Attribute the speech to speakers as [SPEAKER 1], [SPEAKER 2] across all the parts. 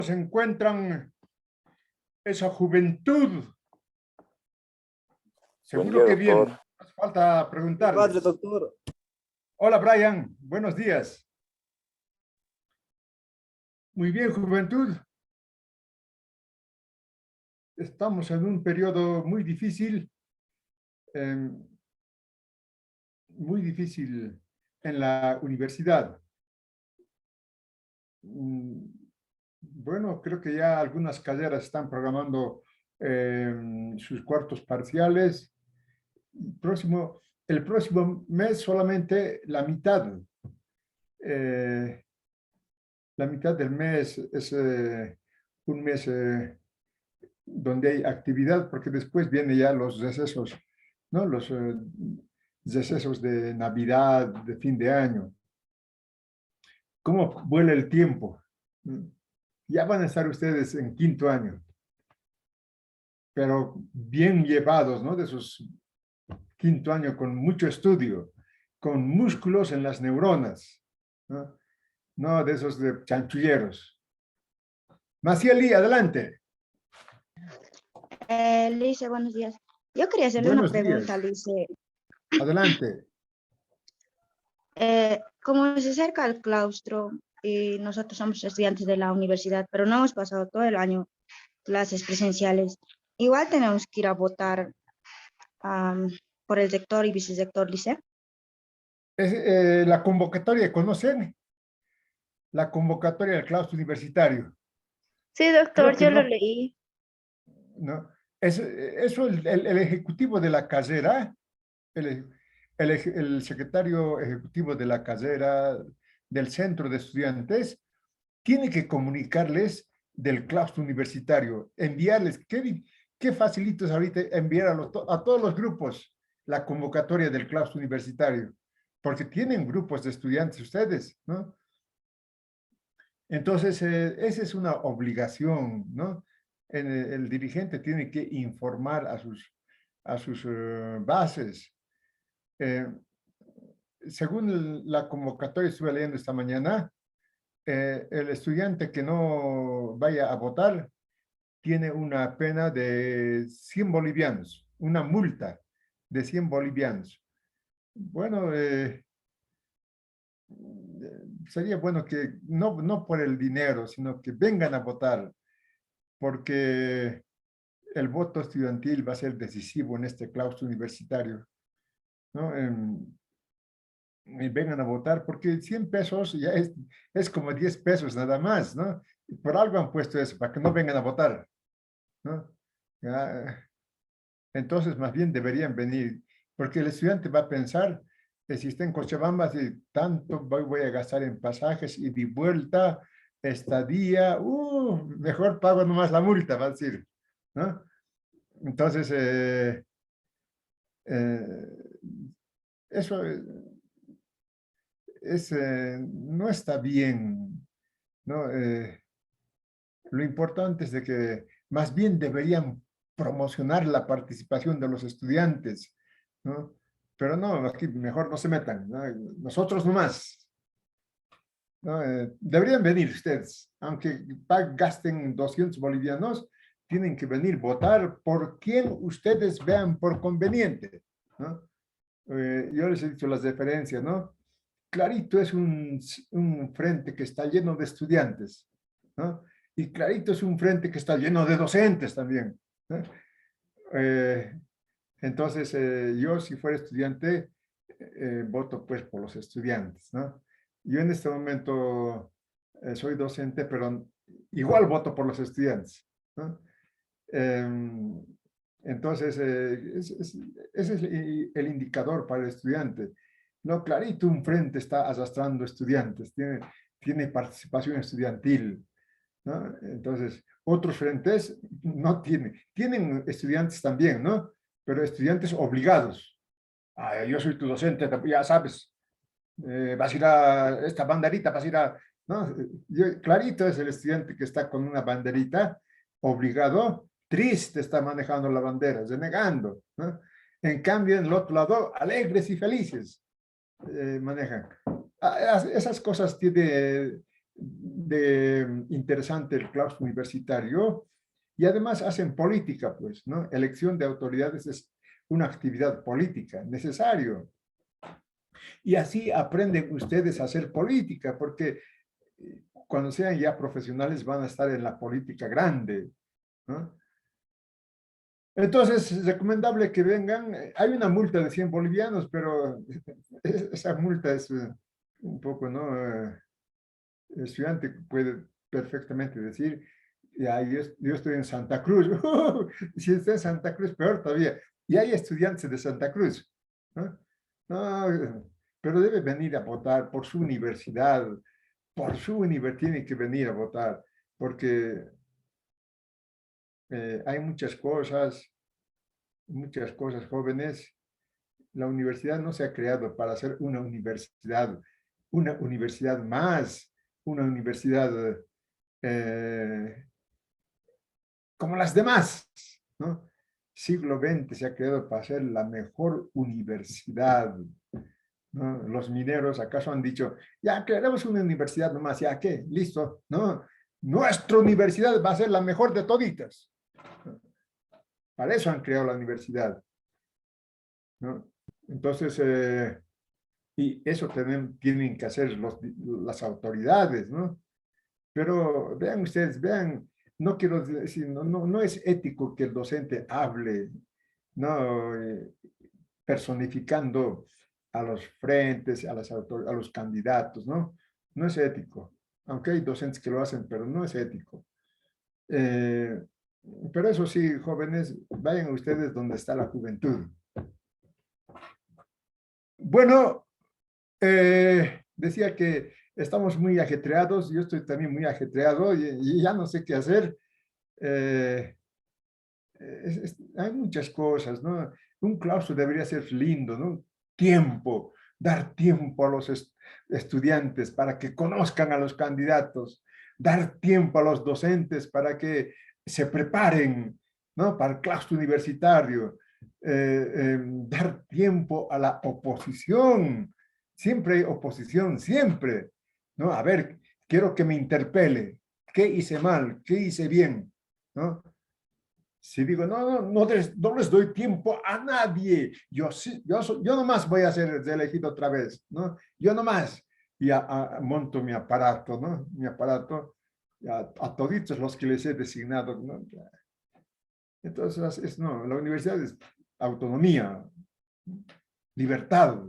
[SPEAKER 1] se encuentran esa juventud? Seguro que bien. No hace falta preguntarles.
[SPEAKER 2] Padre, doctor.
[SPEAKER 1] Hola, Brian. Buenos días. Muy bien, juventud. Estamos en un periodo muy difícil en la universidad. Bueno, creo que ya algunas carreras están programando sus cuartos parciales. El próximo mes solamente la mitad. La mitad del mes es un mes donde hay actividad, porque después vienen ya los recesos, ¿no? Los recesos de Navidad, de fin de año. ¿Cómo vuela el tiempo? Ya van a estar ustedes en quinto año, pero bien llevados, ¿no? De esos quinto año con mucho estudio, con músculos en las neuronas, ¿no? No de esos de chanchulleros. Macieli, adelante.
[SPEAKER 3] Lice, buenos días. Yo quería hacerle una
[SPEAKER 1] Buenos
[SPEAKER 3] pregunta,
[SPEAKER 1] días.
[SPEAKER 3] Lice.
[SPEAKER 1] Adelante.
[SPEAKER 3] Como se acerca el claustro y nosotros somos estudiantes de la universidad, pero no hemos pasado todo el año clases presenciales, igual tenemos que ir a votar por el sector y vicesector, Lice.
[SPEAKER 1] La convocatoria, ¿conocen? La convocatoria del claustro universitario.
[SPEAKER 3] Sí, doctor,
[SPEAKER 1] Creo que
[SPEAKER 3] yo lo
[SPEAKER 1] no,
[SPEAKER 3] leí.
[SPEAKER 1] no. Eso el ejecutivo de la carrera, el secretario ejecutivo de la carrera del centro de estudiantes, tiene que comunicarles del claustro universitario, enviarles, qué facilito es ahorita enviar a todos los grupos la convocatoria del claustro universitario, porque tienen grupos de estudiantes ustedes, ¿no? Entonces, esa es una obligación, ¿no? El dirigente tiene que informar a sus bases. Según la convocatoria que estuve leyendo esta mañana, el estudiante que no vaya a votar tiene una pena de 100 bolivianos, una multa de 100 bolivianos. Bueno, sería bueno que no por el dinero, sino que vengan a votar, porque el voto estudiantil va a ser decisivo en este claustro universitario, ¿no? Y vengan a votar, porque 100 pesos ya es como 10 pesos nada más, ¿no? Por algo han puesto eso, para que no vengan a votar, ¿no? Ya, entonces, más bien deberían venir, porque el estudiante va a pensar que si está en Cochabamba, si tanto voy a gastar en pasajes y de vuelta, estadía, mejor pago nomás la multa, va a decir, ¿no? Entonces, eso no está bien, ¿no? Lo importante es de que más bien deberían promocionar la participación de los estudiantes, ¿no? Pero no, aquí mejor no se metan, ¿no? Nosotros nomás, ¿no? Deberían venir ustedes, aunque gasten 200 bolivianos, tienen que venir votar por quien ustedes vean por conveniente, ¿no? Yo les he dicho las diferencias, ¿no? Clarito es un frente que está lleno de estudiantes, ¿no? Y clarito es un frente que está lleno de docentes también, ¿no? Eh, entonces, yo si fuera estudiante, voto pues por los estudiantes, ¿no? Yo en este momento soy docente, pero igual voto por los estudiantes, ¿no? Entonces, ese es el indicador para el estudiante. No, clarito un frente está arrastrando estudiantes, tiene participación estudiantil, ¿no? Entonces, otros frentes no tienen estudiantes también, ¿no? Pero estudiantes obligados. Yo soy tu docente, ya sabes, vas a ir a esta banderita, vas a ir a, ¿no? Clarito es el estudiante que está con una banderita, obligado, triste está manejando la bandera, renegando, ¿no? En cambio, en el otro lado, alegres y felices manejan. Esas cosas interesante el claustro universitario, y además hacen política, pues, ¿no? Elección de autoridades es una actividad política, necesario. Y así aprenden ustedes a hacer política, porque cuando sean ya profesionales van a estar en la política grande, ¿no? Entonces, es recomendable que vengan. Hay una multa de 100 bolivianos, pero esa multa es un poco, ¿no? El estudiante puede perfectamente decir, ya, yo estoy en Santa Cruz. Si está en Santa Cruz, peor todavía. Y hay estudiantes de Santa Cruz, ¿no? No, pero debe venir a votar por su universidad. Por su universidad tiene que venir a votar, porque hay muchas cosas jóvenes. La universidad no se ha creado para ser una universidad más, una universidad como las demás, ¿no? Siglo XX se ha creado para ser la mejor universidad, ¿no? Los mineros acaso han dicho, ya queremos una universidad nomás, ya qué, listo, ¿no? Nuestra universidad va a ser la mejor de toditas. Para eso han creado la universidad, ¿no? Entonces, y eso tienen que hacer las autoridades, ¿no? Pero vean ustedes, vean, no quiero decir, no es ético que el docente hable, ¿no? Personificando a los frentes, a los candidatos, ¿no? No es ético, aunque hay docentes que lo hacen, pero no es ético. Eh, pero eso sí, jóvenes, vayan ustedes donde está la juventud. Bueno, decía que estamos muy ajetreados, yo estoy también muy ajetreado y ya no sé qué hacer. Eh, hay muchas cosas, ¿no? Un claustro debería ser lindo, ¿no? Tiempo, dar tiempo a los estudiantes para que conozcan a los candidatos, dar tiempo a los docentes para que se preparen, ¿no? Para el claustro universitario, dar tiempo a la oposición. Siempre hay oposición, siempre, ¿no? A ver, quiero que me interpele. ¿Qué hice mal? ¿Qué hice bien? ¿No? Si digo, no les doy tiempo a nadie, yo nomás voy a ser elegido otra vez, ¿no? Yo nomás. Y monto mi aparato, ¿no? Mi aparato, a toditos los que les he designado, ¿no? Entonces, no, la universidad es autonomía, libertad,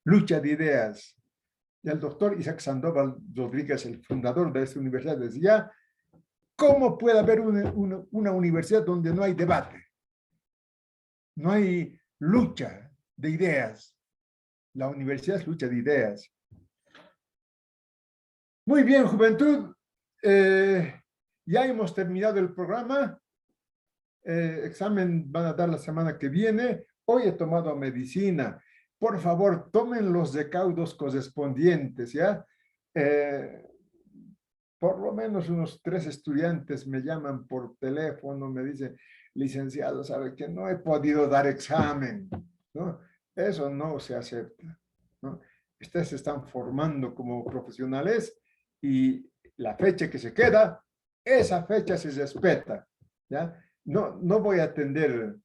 [SPEAKER 1] lucha de ideas. Y el doctor Isaac Sandoval Rodríguez, el fundador de esta universidad, decía, ¿cómo puede haber una universidad donde no hay debate? No hay lucha de ideas. La universidad es lucha de ideas. Muy bien, juventud. Ya hemos terminado el programa. Examen van a dar la semana que viene. Hoy he tomado medicina. Por favor, tomen los recaudos correspondientes, ¿ya? Por lo menos unos 3 estudiantes me llaman por teléfono, me dicen, licenciado, sabe que no he podido dar examen, ¿no? Eso no se acepta, ¿no? Ustedes se están formando como profesionales y la fecha que se queda, esa fecha se respeta, ¿ya? No voy a atender,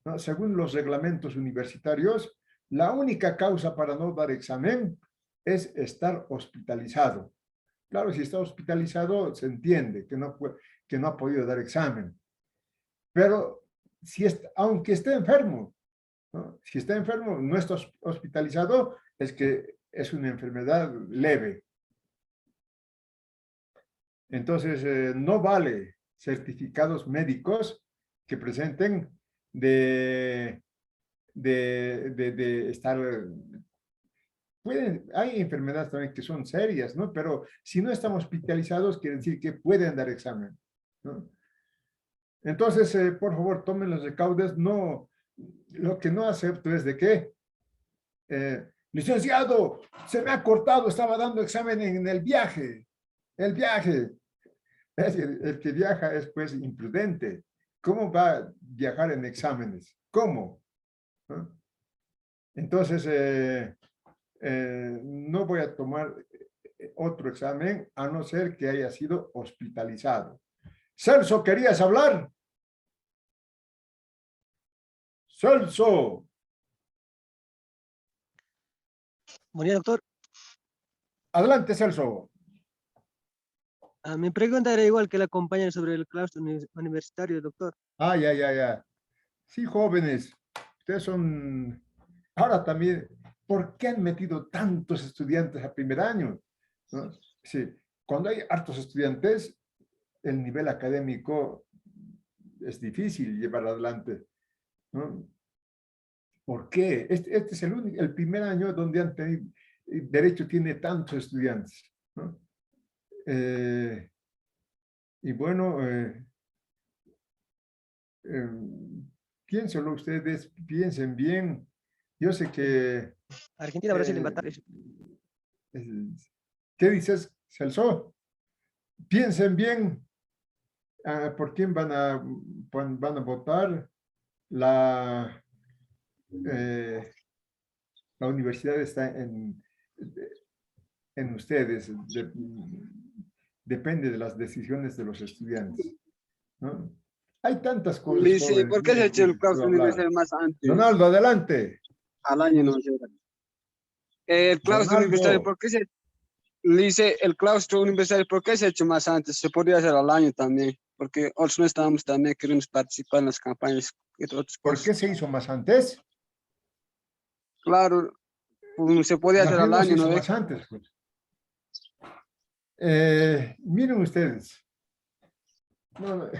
[SPEAKER 1] ¿no? Según los reglamentos universitarios, la única causa para no dar examen es estar hospitalizado. Claro, si está hospitalizado, se entiende que no ha podido dar examen. Pero aunque esté enfermo, ¿no? Si está enfermo, no está hospitalizado, es que es una enfermedad leve. Entonces, no vale certificados médicos que presenten de estar... hay enfermedades también que son serias, ¿no? Pero si no están hospitalizados, quiere decir que pueden dar examen, ¿no? Entonces, por favor, tomen los recaudos. No, lo que no acepto es de que, licenciado, se me ha cortado, estaba dando examen en el viaje. El viaje. Es decir, el que viaja es pues imprudente. ¿Cómo va a viajar en exámenes? ¿Cómo? ¿No? Entonces, no voy a tomar otro examen, a no ser que haya sido hospitalizado. Celso, ¿querías hablar? Celso.
[SPEAKER 2] Buen día, doctor.
[SPEAKER 1] Adelante, Celso.
[SPEAKER 2] Mi pregunta era igual que la compañera sobre el claustro universitario, doctor.
[SPEAKER 1] Ah, ya. Sí, jóvenes, ustedes son... Ahora también, ¿por qué han metido tantos estudiantes a primer año? ¿No? Sí, cuando hay hartos estudiantes, el nivel académico es difícil llevar adelante, ¿no? ¿Por qué? Este es el primer año donde han tenido, derecho tiene tantos estudiantes, ¿no? Y bueno, eh, piénsenlo ustedes, piensen bien. Yo sé que...
[SPEAKER 2] Argentina, Brasil,
[SPEAKER 1] eh,
[SPEAKER 2] empataron.
[SPEAKER 1] ¿Qué dices, Celso? Piensen bien por quién van a votar. La, eh, la universidad está en ustedes. Depende de las decisiones de los estudiantes, ¿no? Hay tantas cosas,
[SPEAKER 4] Lice,
[SPEAKER 1] jóvenes.
[SPEAKER 4] ¿por qué se ha
[SPEAKER 1] Miren,
[SPEAKER 4] hecho el
[SPEAKER 1] miren, puedo
[SPEAKER 4] claustro
[SPEAKER 1] hablar.
[SPEAKER 4] universal más antes?
[SPEAKER 1] Ronaldo, adelante.
[SPEAKER 4] Al año no llega. El claustro universitario,
[SPEAKER 1] Ronaldo.
[SPEAKER 4] ¿por qué se Lice, el claustro universitario, ¿por qué se ha hecho más antes? Se podría hacer al año también, porque otros no estábamos también, queremos participar en las campañas y otras
[SPEAKER 1] ¿Por
[SPEAKER 4] cosas.
[SPEAKER 1] qué se hizo más antes?
[SPEAKER 4] Claro, pues, se podía
[SPEAKER 1] Más
[SPEAKER 4] hacer
[SPEAKER 1] bien
[SPEAKER 4] al
[SPEAKER 1] no se
[SPEAKER 4] año, ¿no
[SPEAKER 1] hizo
[SPEAKER 4] ve?
[SPEAKER 1] más antes, pues. Miren ustedes. No,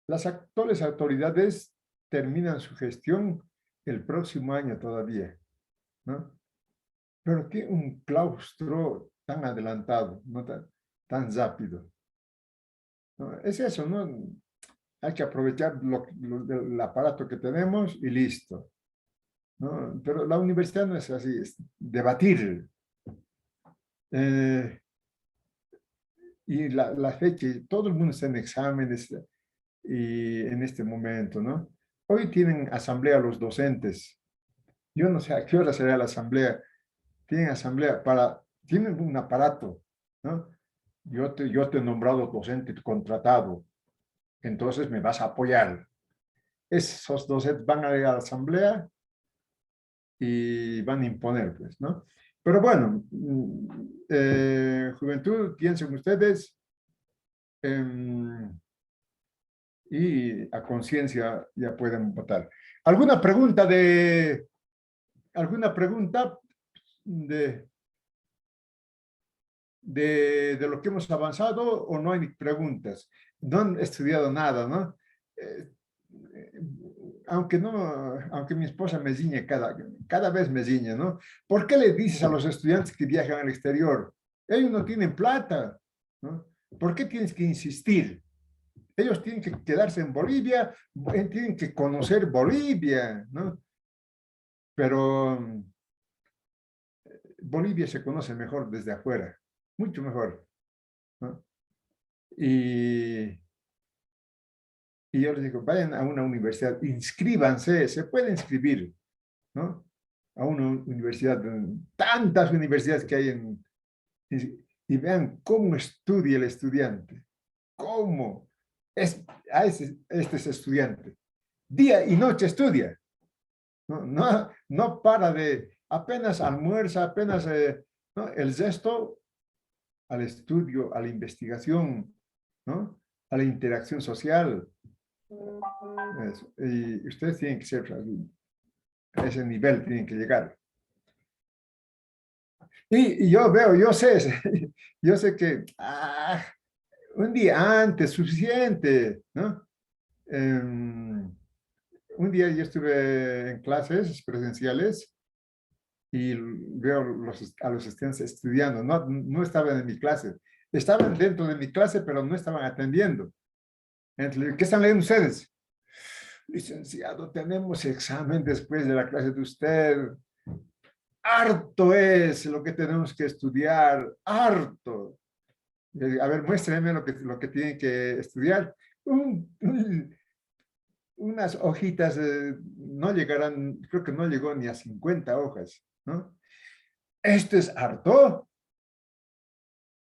[SPEAKER 1] las actuales autoridades terminan su gestión el próximo año todavía, ¿no? Pero tiene un claustro tan adelantado, no tan rápido, ¿no? Es eso, ¿no? Hay que aprovechar el aparato que tenemos y listo, ¿no? Pero la universidad no es así, es debatir. Eh, y la fecha, todo el mundo está en exámenes y en este momento, ¿no? Hoy tienen asamblea los docentes. Yo no sé a qué hora será la asamblea. Tienen asamblea tienen un aparato, ¿no? Yo te he nombrado docente contratado, entonces me vas a apoyar. Esos docentes van a ir a la asamblea y van a imponer, pues, ¿no? Pero bueno, juventud, piensen ustedes y a conciencia ya pueden votar. ¿Alguna pregunta de, de lo que hemos avanzado o no hay preguntas? No han estudiado nada, ¿no? Aunque mi esposa me ciñe cada vez me ciñe, ¿no? ¿Por qué le dices a los estudiantes que viajan al exterior? Ellos no tienen plata, ¿no? ¿Por qué tienes que insistir? Ellos tienen que quedarse en Bolivia, tienen que conocer Bolivia, ¿no? Pero Bolivia se conoce mejor desde afuera, mucho mejor, ¿no? Y yo les digo, vayan a una universidad, inscríbanse, se puede inscribir, ¿no? A una universidad, tantas universidades que hay y vean cómo estudia el estudiante, cómo este es estudiante. Día y noche estudia, no para apenas almuerza, apenas, ¿no? El resto al estudio, a la investigación, ¿no? A la interacción social. Eso. Y ustedes tienen que ser a ese nivel, tienen que llegar. Y yo sé, yo sé que un día antes, suficiente, ¿no? Un día yo estuve en clases presenciales y veo a los estudiantes estudiando, no estaban en mi clase, estaban dentro de mi clase, pero no estaban atendiendo. Entonces, ¿qué están leyendo ustedes? Licenciado, tenemos examen después de la clase de usted. Harto es lo que tenemos que estudiar, harto. A ver, muéstrenme lo que tienen que estudiar. Unas hojitas, no llegarán, creo que no llegó ni a 50 hojas, ¿no? Esto es harto.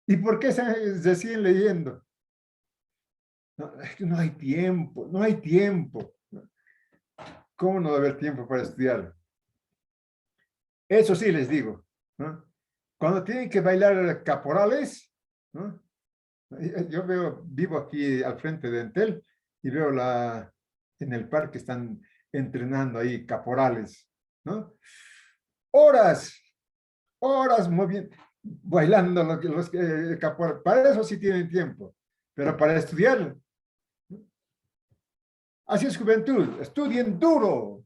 [SPEAKER 1] ¿Y por qué se siguen leyendo? No, es que no hay tiempo, no hay tiempo. ¿Cómo no va a haber tiempo para estudiar? Eso sí les digo, ¿no? Cuando tienen que bailar caporales, ¿no? Yo vivo aquí al frente de Entel y veo en el parque están entrenando ahí caporales, ¿no? Horas, horas muy bien, bailando los caporales. Para eso sí tienen tiempo, pero para estudiar, así es juventud, estudien duro.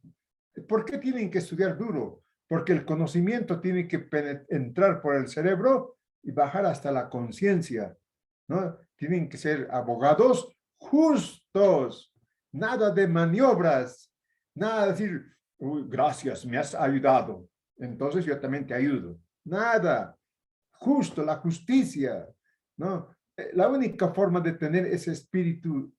[SPEAKER 1] ¿Por qué tienen que estudiar duro? Porque el conocimiento tiene que entrar por el cerebro y bajar hasta la conciencia, ¿no? Tienen que ser abogados justos, nada de maniobras, nada de decir, uy, gracias, me has ayudado, entonces yo también te ayudo. Nada, justo, la justicia, ¿no? La única forma de tener ese espíritu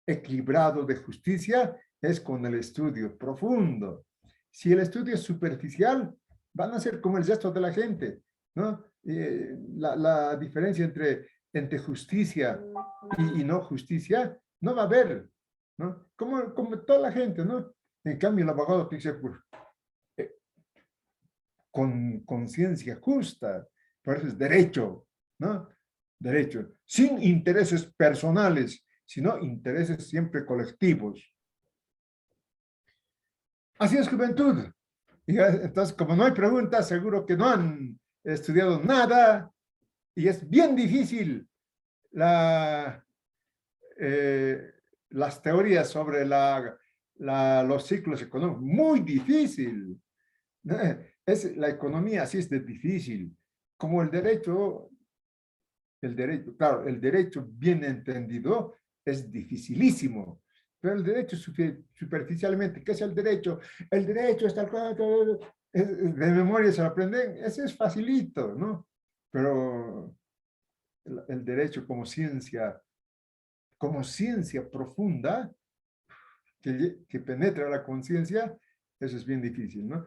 [SPEAKER 1] equilibrado de justicia es con el estudio profundo. Si el estudio es superficial, van a ser como el resto de la gente, ¿no? La diferencia entre justicia y no justicia no va a haber, ¿no? Como toda la gente, ¿no? En cambio, el abogado tiene que ser con conciencia justa, por eso es derecho, ¿no? Derecho, sin intereses personales, sino intereses siempre colectivos. Así es juventud. Y entonces, como no hay preguntas, seguro que no han estudiado nada y es bien difícil las teorías sobre los ciclos económicos. Muy difícil. La economía así es de difícil. Como el derecho, claro, el derecho bien entendido es dificilísimo. Pero el derecho superficialmente, ¿qué es el derecho? El derecho es tal cosa, de memoria se lo aprenden, ese es facilito, ¿no? Pero el derecho como ciencia profunda, que penetra la conciencia, eso es bien difícil, ¿no?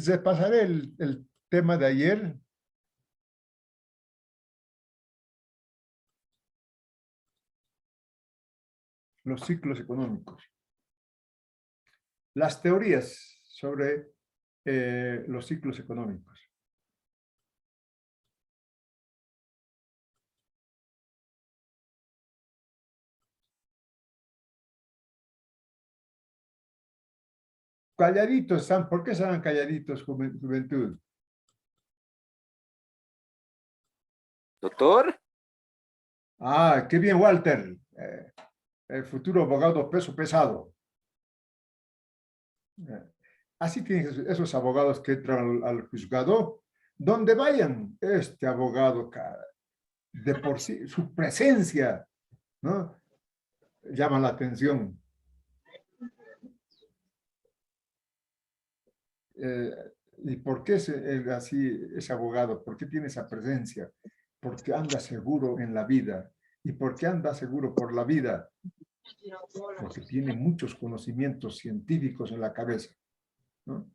[SPEAKER 1] Repasaré el tema de ayer. Los ciclos económicos. Las teorías sobre los ciclos económicos. Calladitos están. ¿Por qué están calladitos, juventud?
[SPEAKER 5] Doctor.
[SPEAKER 1] Ah, qué bien, Walter. El futuro abogado peso pesado. Así tienen esos abogados que entran al juzgado. Donde vayan, este abogado, de por sí, su presencia, ¿no? Llama la atención. ¿Y por qué así es abogado? ¿Por qué tiene esa presencia? Porque anda seguro en la vida. ¿Y por qué anda seguro por la vida? Porque tiene muchos conocimientos científicos en la cabeza, ¿no?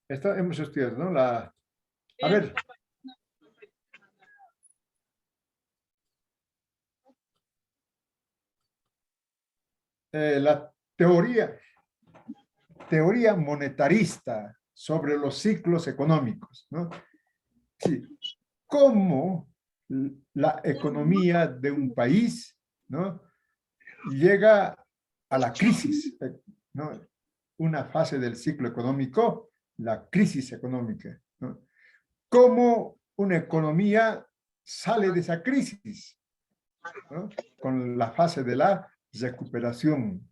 [SPEAKER 1] Esto hemos estudiado, ¿no? A ver. La teoría monetarista sobre los ciclos económicos, ¿no? Sí, cómo la economía de un país, ¿no? Llega a la crisis, ¿no? Una fase del ciclo económico, la crisis económica, ¿no? Cómo una economía sale de esa crisis, ¿no? Con la fase de la recuperación.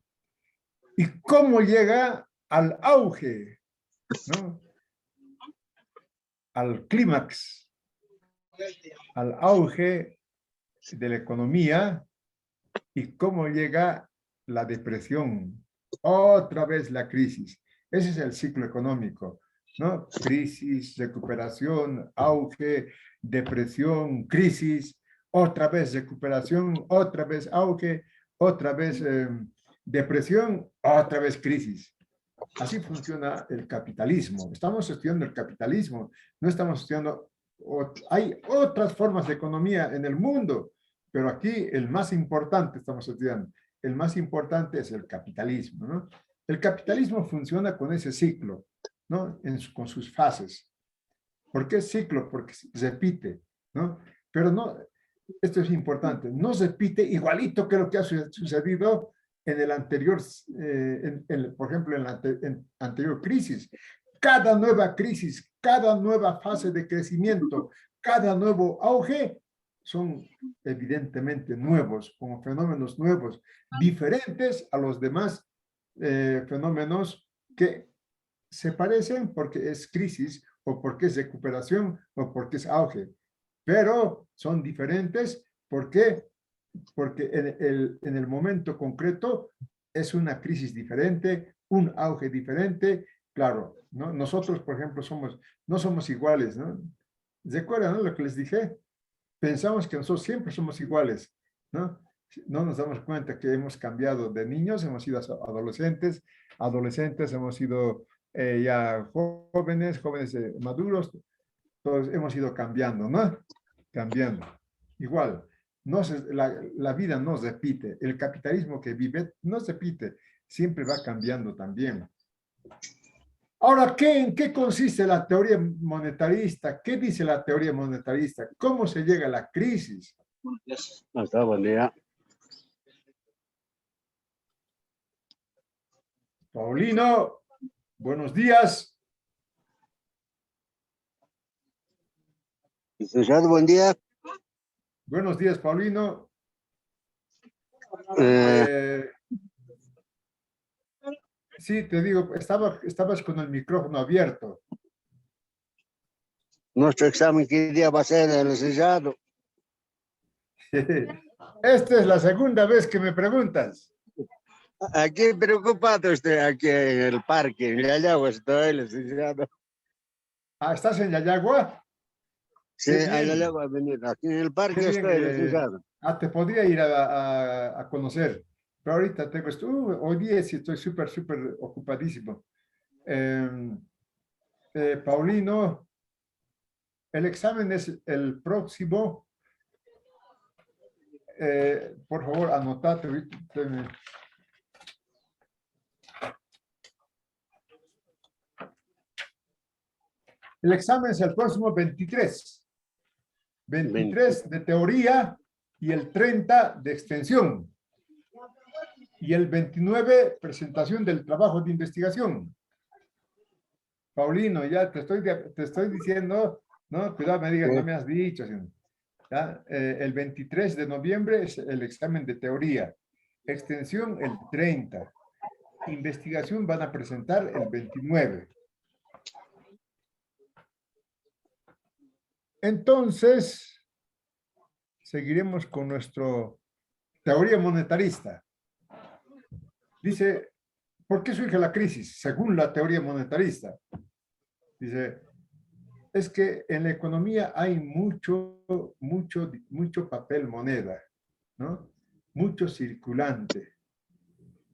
[SPEAKER 1] Y cómo llega al auge, ¿no? Al clímax, al auge de la economía y cómo llega la depresión, otra vez la crisis. Ese es el ciclo económico, ¿no? Crisis, recuperación, auge, depresión, crisis, otra vez recuperación, otra vez auge, otra vez depresión, otra vez crisis. Así funciona el capitalismo. Estamos estudiando el capitalismo, no estamos estudiando, hay otras formas de economía en el mundo, pero aquí el más importante estamos estudiando, el más importante es el capitalismo, ¿no? El capitalismo funciona con ese ciclo, ¿no? Con sus fases. ¿Por qué ciclo? Porque se repite, ¿no? Pero no, esto es importante, no se repite igualito que lo que ha sucedido en el anterior, por ejemplo, en la anterior crisis. Cada nueva crisis, cada nueva fase de crecimiento, cada nuevo auge son evidentemente nuevos, como fenómenos nuevos, diferentes a los demás fenómenos que se parecen porque es crisis o porque es recuperación o porque es auge, pero son diferentes porque en el momento concreto es una crisis diferente, un auge diferente. Claro, ¿no? Nosotros, por ejemplo, no somos iguales, ¿no? ¿Recuerdan, no, lo que les dije? Pensamos que nosotros siempre somos iguales, ¿no? No nos damos cuenta que hemos cambiado de niños, hemos sido adolescentes, hemos sido ya jóvenes maduros, todos hemos ido cambiando, ¿no? Cambiando. Igual, la vida no se repite, el capitalismo que vive no se repite, siempre va cambiando también. Ahora, ¿en qué consiste la teoría monetarista? ¿Qué dice la teoría monetarista? ¿Cómo se llega a la crisis?
[SPEAKER 5] Hasta buen día.
[SPEAKER 1] Paulino, buenos días.
[SPEAKER 5] Licenciado, buen día.
[SPEAKER 1] Buenos días, Paulino. Sí, te digo, estabas con el micrófono abierto.
[SPEAKER 5] Nuestro examen, ¿qué día va a ser, licenciado?
[SPEAKER 1] Esta es la segunda vez que me preguntas.
[SPEAKER 5] Aquí preocupado estoy, aquí en el parque, en Yayagua estoy, licenciado.
[SPEAKER 1] Ah, ¿estás en Yayagua?
[SPEAKER 5] Sí, a Yayagua venido. Aquí en el parque estoy, licenciado.
[SPEAKER 1] Te podría ir a conocer, pero ahorita tengo esto. Hoy día sí estoy súper ocupadísimo. Paulino, el examen es el próximo. Por favor, anotate. El examen es el próximo 23. 23 de teoría y el 30 de extensión. Y el 29, presentación del trabajo de investigación. Paulino, ya te estoy diciendo, ¿no? Cuidado, me digas, no me has dicho. ¿Ya? El 23 de noviembre es el examen de teoría. Extensión el 30. Investigación van a presentar el 29. Entonces, seguiremos con nuestra teoría monetarista. Dice, ¿por qué surge la crisis? Según la teoría monetarista. Dice, es que en la economía hay mucho papel moneda, ¿no? Mucho circulante.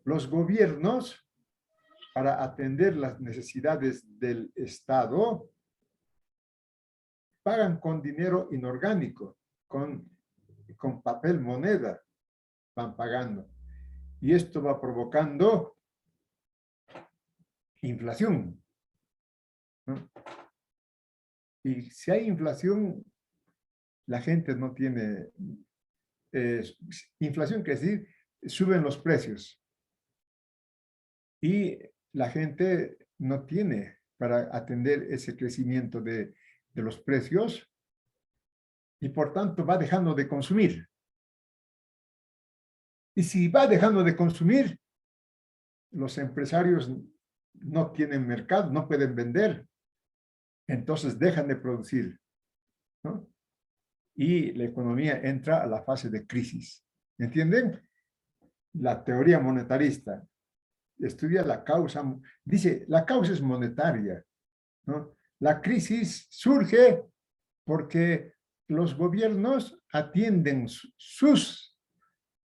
[SPEAKER 1] Los gobiernos, para atender las necesidades del Estado, pagan con dinero inorgánico, con papel moneda, van pagando. Y esto va provocando inflación, ¿no? Y si hay inflación, la gente no tiene... inflación quiere decir, suben los precios. Y la gente no tiene para atender ese crecimiento de los precios y por tanto va dejando de consumir. Y si va dejando de consumir, los empresarios no tienen mercado, no pueden vender, entonces dejan de producir, ¿no? Y la economía entra a la fase de crisis. ¿Entienden? La teoría monetarista estudia la causa, dice, la causa es monetaria, ¿no? La crisis surge porque los gobiernos atienden sus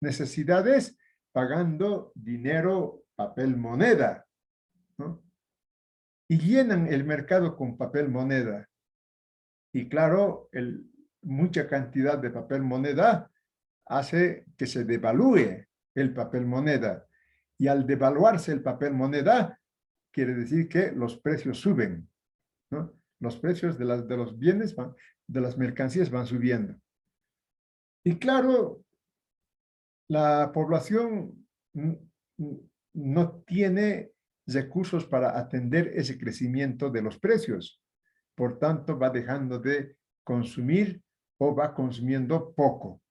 [SPEAKER 1] necesidades pagando dinero, papel moneda, ¿no? Y llenan el mercado con papel moneda. Y claro, mucha cantidad de papel moneda hace que se devalúe el papel moneda. Y al devaluarse el papel moneda, quiere decir que los precios suben, ¿no? Los precios de los bienes, de las mercancías van subiendo. Y claro, la población no tiene recursos para atender ese crecimiento de los precios. Por tanto, va dejando de consumir o va consumiendo poco,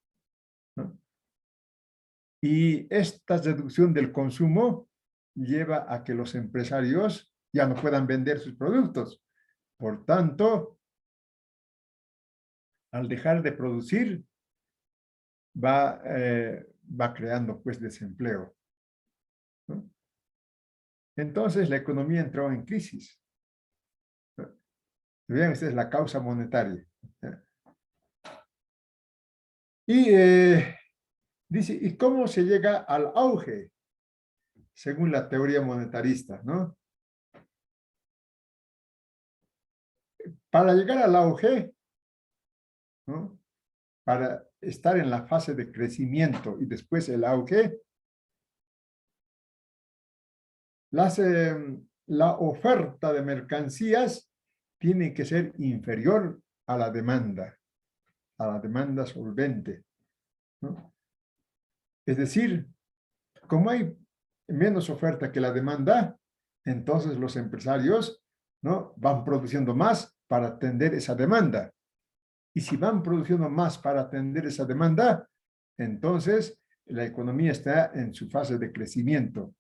[SPEAKER 1] ¿no? Y esta reducción del consumo lleva a que los empresarios ya no puedan vender sus productos. Por tanto, al dejar de producir, va creando pues desempleo, ¿no? Entonces la economía entró en crisis. Vean, esta es la causa monetaria. Y dice, ¿y cómo se llega al auge? Según la teoría monetarista, ¿no? Para llegar al auge, ¿no? Para estar en la fase de crecimiento y después el auge, la oferta de mercancías tiene que ser inferior a la demanda solvente, ¿no? Es decir, como hay menos oferta que la demanda, entonces los empresarios, ¿no?, van produciendo más para atender esa demanda. Y si van produciendo más para atender esa demanda, entonces la economía está en su fase de crecimiento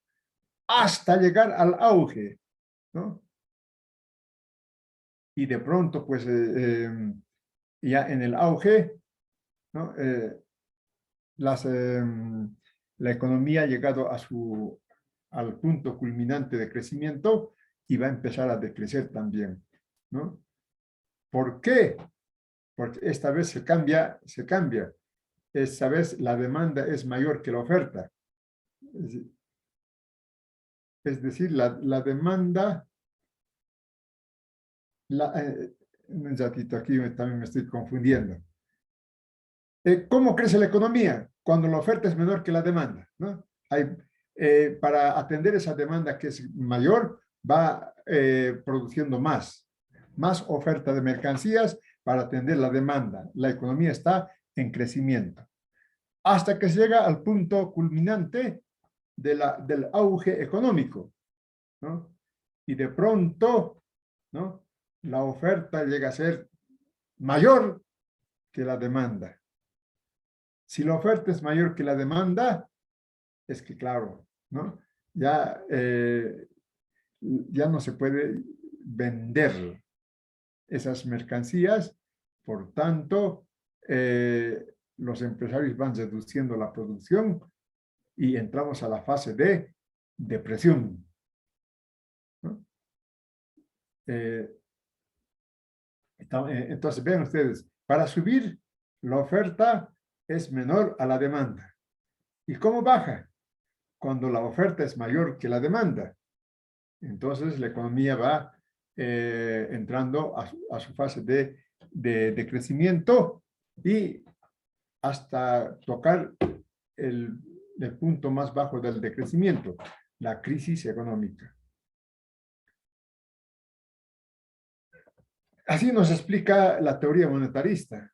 [SPEAKER 1] hasta llegar al auge, ¿no? Y de pronto, pues, ya en el auge, ¿no?, la economía ha llegado al punto culminante de crecimiento y va a empezar a decrecer también, ¿no? ¿Por qué? Porque esta vez se cambia. Esta vez la demanda es mayor que la oferta. Es decir, la demanda, un ratito aquí también me estoy confundiendo. ¿Cómo crece la economía? Cuando la oferta es menor que la demanda, ¿no? Para atender esa demanda que es mayor, va produciendo más oferta de mercancías para atender la demanda. La economía está en crecimiento. Hasta que se llega al punto culminante del auge económico, ¿no? Y de pronto, ¿no?, la oferta llega a ser mayor que la demanda. Si la oferta es mayor que la demanda, es que claro, ¿no?, ya no se puede vender esas mercancías, por tanto, los empresarios van reduciendo la producción y entramos a la fase de depresión, ¿no? Entonces, vean ustedes, para subir, la oferta es menor a la demanda. ¿Y cómo baja? Cuando la oferta es mayor que la demanda. Entonces, la economía va entrando a su fase de crecimiento y hasta tocar el punto más bajo del decrecimiento, la crisis económica. Así nos explica la teoría monetarista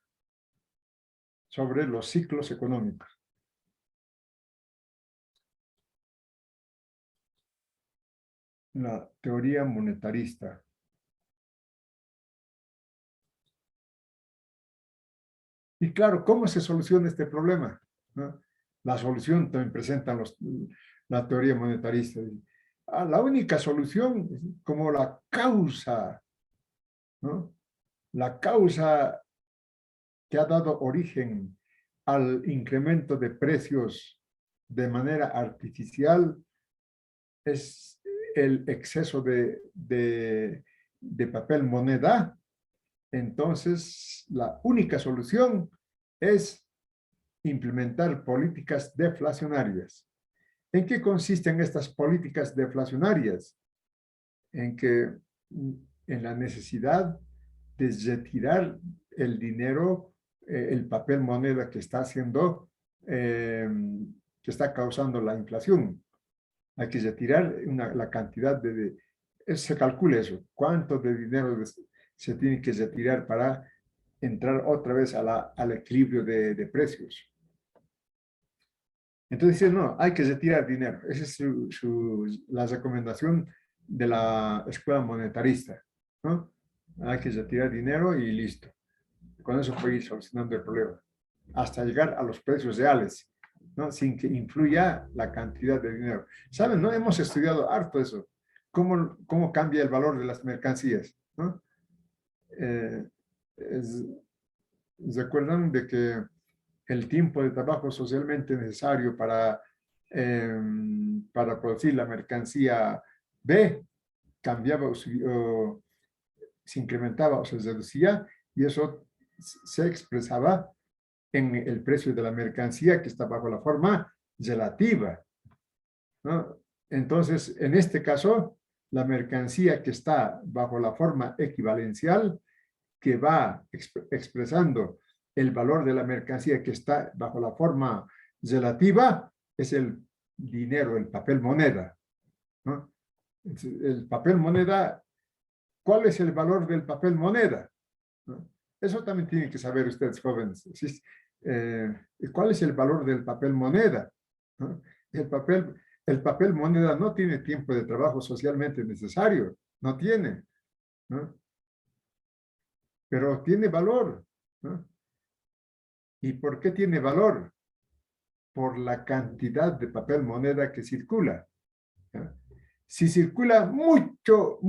[SPEAKER 1] sobre los ciclos económicos. La teoría monetarista. Y claro, ¿cómo se soluciona este problema? ¿No? La solución también presenta la teoría monetarista. La única solución, como la causa, ¿no?, la causa que ha dado origen al incremento de precios de manera artificial es el exceso de papel moneda. Entonces, la única solución es implementar políticas deflacionarias. ¿En qué consisten estas políticas deflacionarias? En que en la necesidad de retirar el dinero, el papel moneda que está haciendo, que está causando la inflación. Hay que retirar la cantidad se calcula eso, cuánto de dinero se tiene que retirar para entrar otra vez al equilibrio de precios. Entonces, no, hay que retirar dinero. Esa es la recomendación de la escuela monetarista, ¿no? Hay que retirar dinero y listo. Con eso puede ir solucionando el problema. Hasta llegar a los precios reales, ¿no? Sin que influya la cantidad de dinero. ¿Saben? No hemos estudiado harto eso. ¿Cómo cambia el valor de las mercancías, ¿no? ¿Recuerdan de que el tiempo de trabajo socialmente necesario para producir la mercancía B cambiaba o se incrementaba o se reducía, y eso se expresaba en el precio de la mercancía que está bajo la forma relativa, ¿no? Entonces, en este caso, la mercancía que está bajo la forma equivalencial, que va expresando el valor de la mercancía que está bajo la forma relativa, es el dinero, el papel moneda, ¿no? El papel moneda, ¿cuál es el valor del papel moneda? ¿No? Eso también tienen que saber ustedes, jóvenes. ¿Cuál es el valor del papel moneda? ¿No? El papel moneda no tiene tiempo de trabajo socialmente necesario, no tiene, ¿no? Pero tiene valor, ¿no? ¿Y por qué tiene valor? Por la cantidad de papel moneda que circula, ¿no? Si circula mucho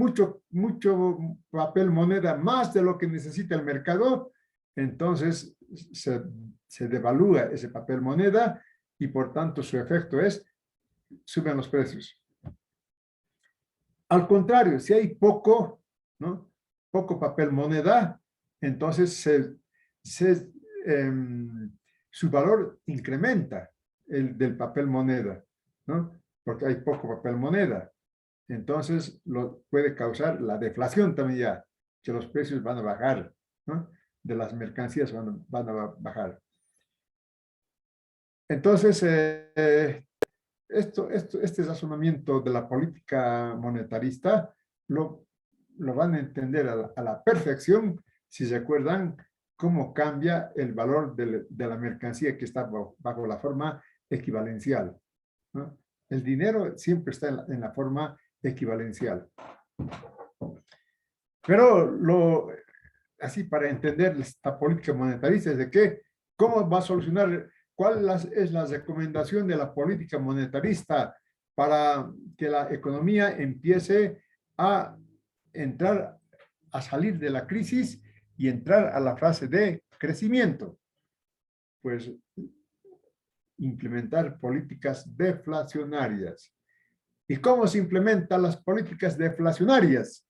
[SPEAKER 1] papel moneda, más de lo que necesita el mercado, entonces se devalúa ese papel moneda y por tanto su efecto es suben los precios. Al contrario, si hay poco, ¿no? Poco papel moneda, entonces su valor incrementa el del papel moneda, ¿no? Porque hay poco papel moneda. Entonces puede causar la deflación también ya, que los precios van a bajar, ¿no? De las mercancías van a bajar. Entonces, este razonamiento de la política monetarista lo van a entender a la perfección si se acuerdan cómo cambia el valor de la mercancía que está bajo la forma equivalencial, ¿no? El dinero siempre está en la forma equivalencial. Pero así para entender esta política monetarista es de que, ¿cómo va a solucionar? ¿Cuál es la recomendación de la política monetarista para que la economía empiece a salir de la crisis y entrar a la fase de crecimiento? Pues implementar políticas deflacionarias. ¿Y cómo se implementan las políticas deflacionarias?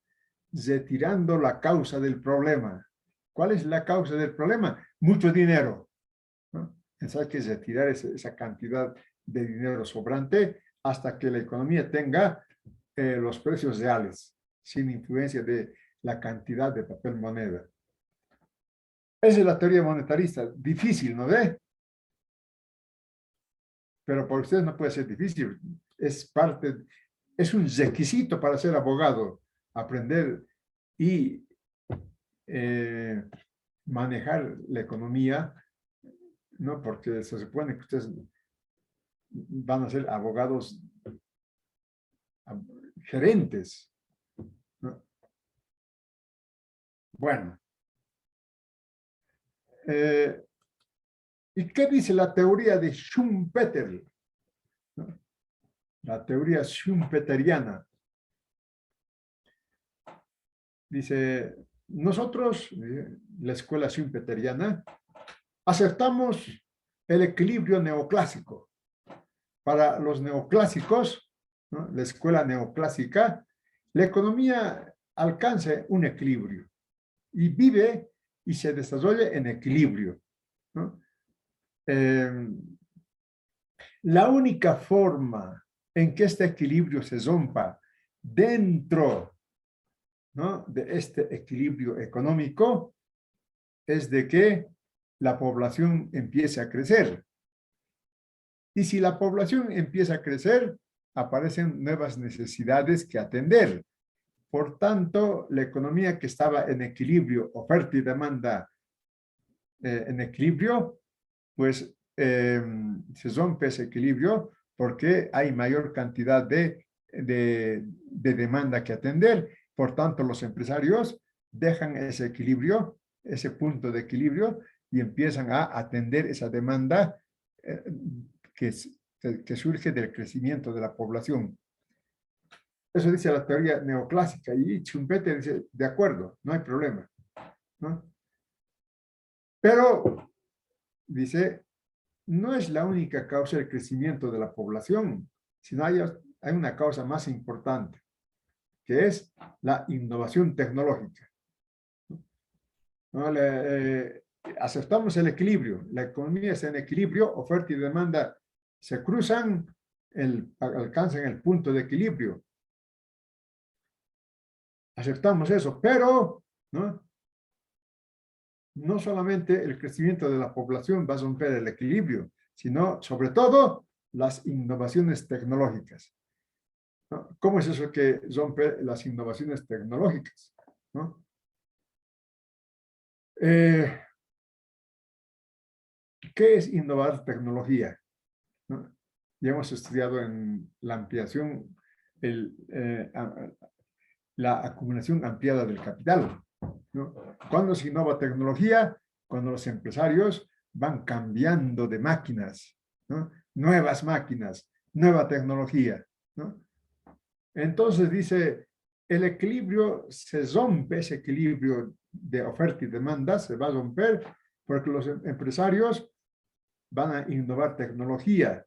[SPEAKER 1] Retirando la causa del problema. ¿Cuál es la causa del problema? Mucho dinero, ¿no? Entonces hay que retirar esa cantidad de dinero sobrante hasta que la economía tenga los precios reales, sin influencia de la cantidad de papel moneda. Esa es la teoría monetarista. Difícil, ¿no ve? Pero para ustedes no puede ser difícil. Es un requisito para ser abogado, aprender y manejar la economía, ¿no? Porque se supone que ustedes van a ser abogados gerentes, ¿no? Bueno. ¿Y qué dice la teoría de Schumpeter? ¿No? La teoría schumpeteriana. Dice, nosotros, la escuela schumpeteriana, aceptamos el equilibrio neoclásico. Para los neoclásicos, ¿no? La escuela neoclásica, la economía alcanza un equilibrio y vive y se desarrolla en equilibrio, ¿no? La única forma en que este equilibrio se rompa dentro, ¿no?, de este equilibrio económico es de que la población empiece a crecer. Y si la población empieza a crecer, aparecen nuevas necesidades que atender. Por tanto, la economía que estaba en equilibrio, oferta y demanda en equilibrio, pues se rompe ese equilibrio porque hay mayor cantidad de demanda que atender. Por tanto, los empresarios dejan ese equilibrio, ese punto de equilibrio, y empiezan a atender esa demanda que surge del crecimiento de la población. Eso dice la teoría neoclásica, y Schumpeter dice, de acuerdo, no hay problema, ¿no? Pero, dice, no es la única causa del crecimiento de la población, sino hay una causa más importante, que es la innovación tecnológica, ¿no? Aceptamos el equilibrio, la economía está en equilibrio, oferta y demanda se cruzan, alcanzan el punto de equilibrio. Aceptamos eso, pero no solamente el crecimiento de la población va a romper el equilibrio, sino sobre todo las innovaciones tecnológicas, ¿no? ¿Cómo es eso que rompe las innovaciones tecnológicas, ¿no? ¿Qué es innovar tecnología, ¿no? Ya hemos estudiado en la ampliación, la acumulación ampliada del capital, ¿no? ¿Cuándo se innova tecnología? Cuando los empresarios van cambiando de máquinas, ¿no? Nuevas máquinas, nueva tecnología, ¿no? Entonces dice, el equilibrio se rompe, ese equilibrio de oferta y demanda se va a romper porque los empresarios van a innovar tecnología,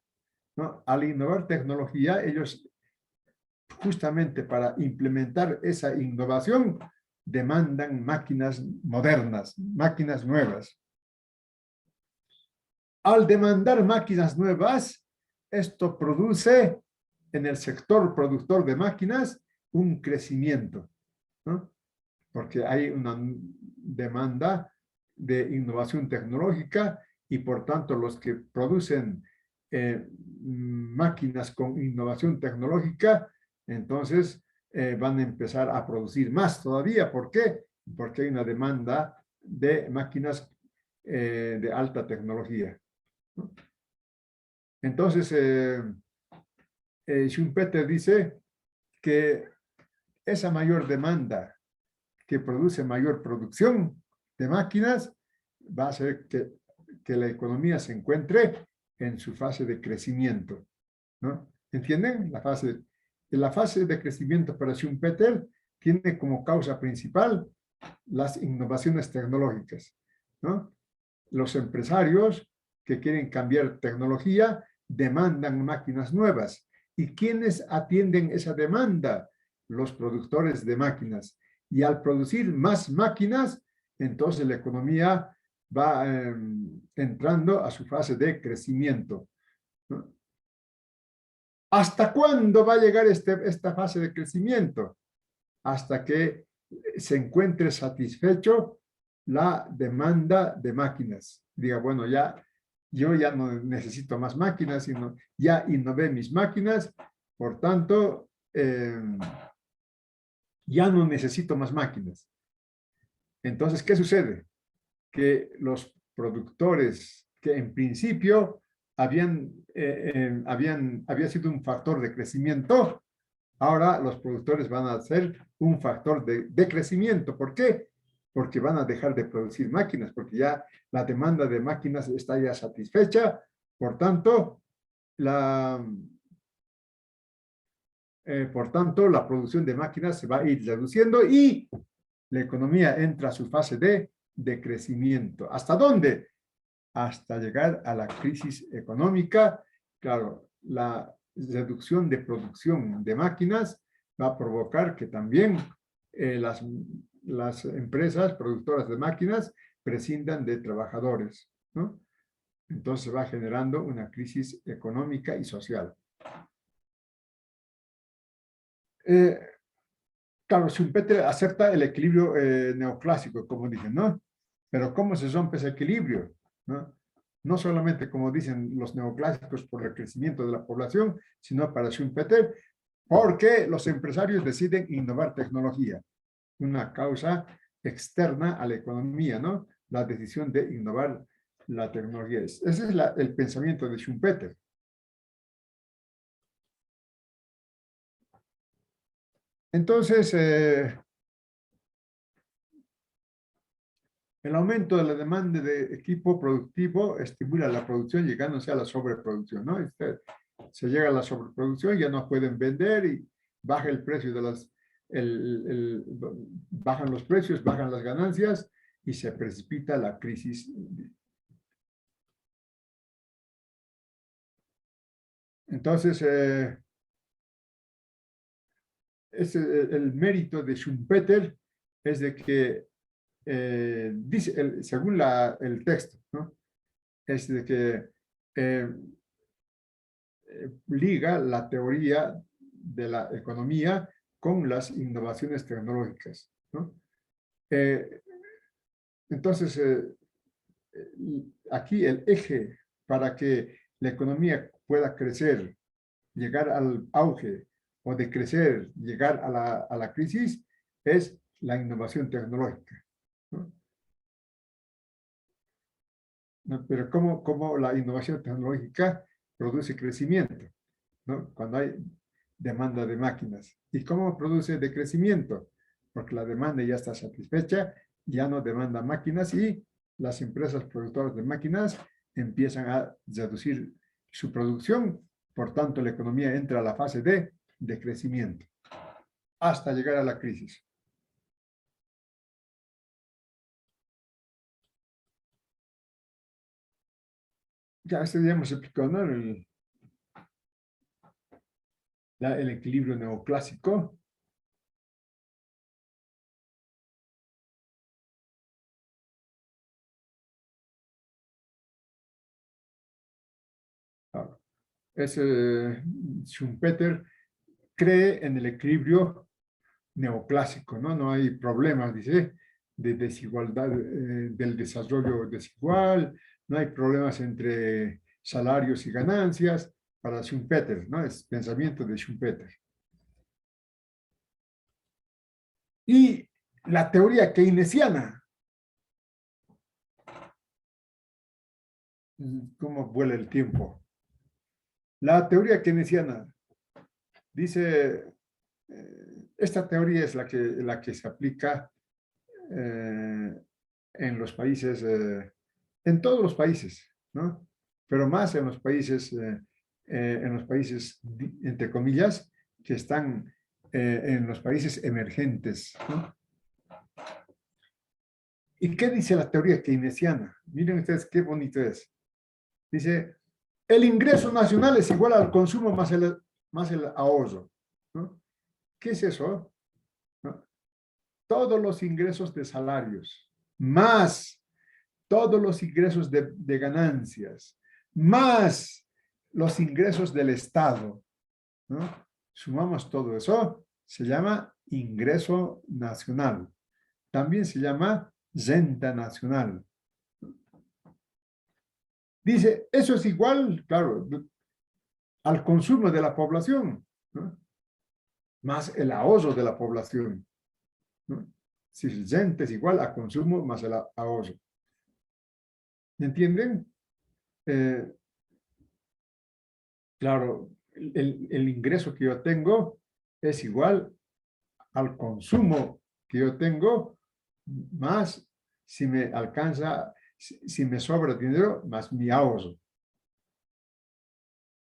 [SPEAKER 1] ¿no? Al innovar tecnología, ellos justamente para implementar esa innovación demandan máquinas modernas, máquinas nuevas. Al demandar máquinas nuevas, esto produce en el sector productor de máquinas un crecimiento, ¿no? Porque hay una demanda de innovación tecnológica y por tanto los que producen máquinas con innovación tecnológica, entonces van a empezar a producir más todavía. ¿Por qué? Porque hay una demanda de máquinas de alta tecnología, ¿no? Entonces, Schumpeter dice que esa mayor demanda que produce mayor producción de máquinas va a hacer que la economía se encuentre en su fase de crecimiento, ¿no? ¿Entienden? La fase de crecimiento para Schumpeter tiene como causa principal las innovaciones tecnológicas, ¿no? Los empresarios que quieren cambiar tecnología demandan máquinas nuevas. ¿Y quiénes atienden esa demanda? Los productores de máquinas. Y al producir más máquinas, entonces la economía va entrando a su fase de crecimiento, ¿no? ¿Hasta cuándo va a llegar esta fase de crecimiento? Hasta que se encuentre satisfecho la demanda de máquinas. Diga, bueno, yo ya no necesito más máquinas, sino ya innové mis máquinas, por tanto, ya no necesito más máquinas. Entonces, ¿qué sucede? Que los productores que en principio había sido un factor de crecimiento, ahora los productores van a ser un factor de crecimiento. ¿Por qué? Porque van a dejar de producir máquinas, porque ya la demanda de máquinas está ya satisfecha. Por tanto, la producción de máquinas se va a ir reduciendo y la economía entra a su fase de crecimiento. ¿Hasta dónde? Hasta llegar a la crisis económica. Claro, la reducción de producción de máquinas va a provocar que también las empresas productoras de máquinas prescindan de trabajadores, ¿no? Entonces va generando una crisis económica y social. Claro, Schumpeter acepta el equilibrio neoclásico, como dicen, ¿no? Pero ¿cómo se rompe ese equilibrio? ¿No? No solamente, como dicen los neoclásicos, por el crecimiento de la población, sino para Schumpeter, porque los empresarios deciden innovar tecnología. Una causa externa a la economía, ¿no? La decisión de innovar la tecnología. Ese es el pensamiento de Schumpeter. Entonces, el aumento de la demanda de equipo productivo estimula la producción llegándose a la sobreproducción, ¿no? Se llega a la sobreproducción, ya no pueden vender y baja el precio de las, bajan los precios, bajan las ganancias y se precipita la crisis. Entonces, el mérito de Schumpeter es de que dice, según el texto, ¿no? Es de que liga la teoría de la economía con las innovaciones tecnológicas, ¿no? Entonces, aquí el eje para que la economía pueda crecer, llegar al auge, o de crecer, llegar a la crisis, es la innovación tecnológica, ¿no? Pero ¿cómo la innovación tecnológica produce crecimiento, ¿no? Cuando hay demanda de máquinas. ¿Y cómo produce de crecimiento? Porque la demanda ya está satisfecha, ya no demanda máquinas y las empresas productoras de máquinas empiezan a reducir su producción. Por tanto, la economía entra a la fase de crecimiento hasta llegar a la crisis. Ya ya hemos explicado, ¿no? El equilibrio neoclásico. Schumpeter cree en el equilibrio neoclásico, ¿no? No hay problemas, dice, de desigualdad, del desarrollo desigual, no hay problemas entre salarios y ganancias para Schumpeter, ¿no? Es pensamiento de Schumpeter. Y la teoría keynesiana, ¿cómo vuela el tiempo? La teoría keynesiana dice, esta teoría es la que se aplica en los países, en todos los países, ¿no? Pero más en los países, entre comillas, que están en los países emergentes, ¿no? ¿Y qué dice la teoría keynesiana? Miren ustedes qué bonito es. Dice, el ingreso nacional es igual al consumo más el ahorro, ¿no? ¿Qué es eso? ¿No? Todos los ingresos de salarios, más todos los ingresos de ganancias, más los ingresos del Estado, ¿no? Sumamos todo eso, se llama ingreso nacional. También se llama renta nacional. Dice, eso es igual, claro, al consumo de la población, ¿no? Más el ahorro de la población, ¿no? Si renta es igual a consumo más el ahorro. ¿Me entienden? Claro, el ingreso que yo tengo es igual al consumo que yo tengo, más si me alcanza, si me sobra dinero, más mi ahorro.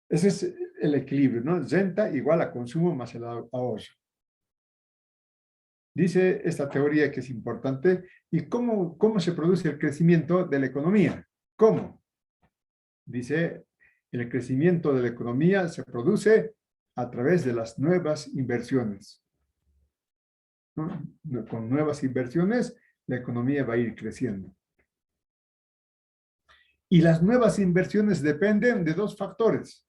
[SPEAKER 1] Ese es el equilibrio, ¿no? Renta igual a consumo más el ahorro. Dice esta teoría que es importante. ¿Y cómo se produce el crecimiento de la economía? ¿Cómo? Dice, el crecimiento de la economía se produce a través de las nuevas inversiones, ¿no? Con nuevas inversiones, la economía va a ir creciendo. Y las nuevas inversiones dependen de dos factores: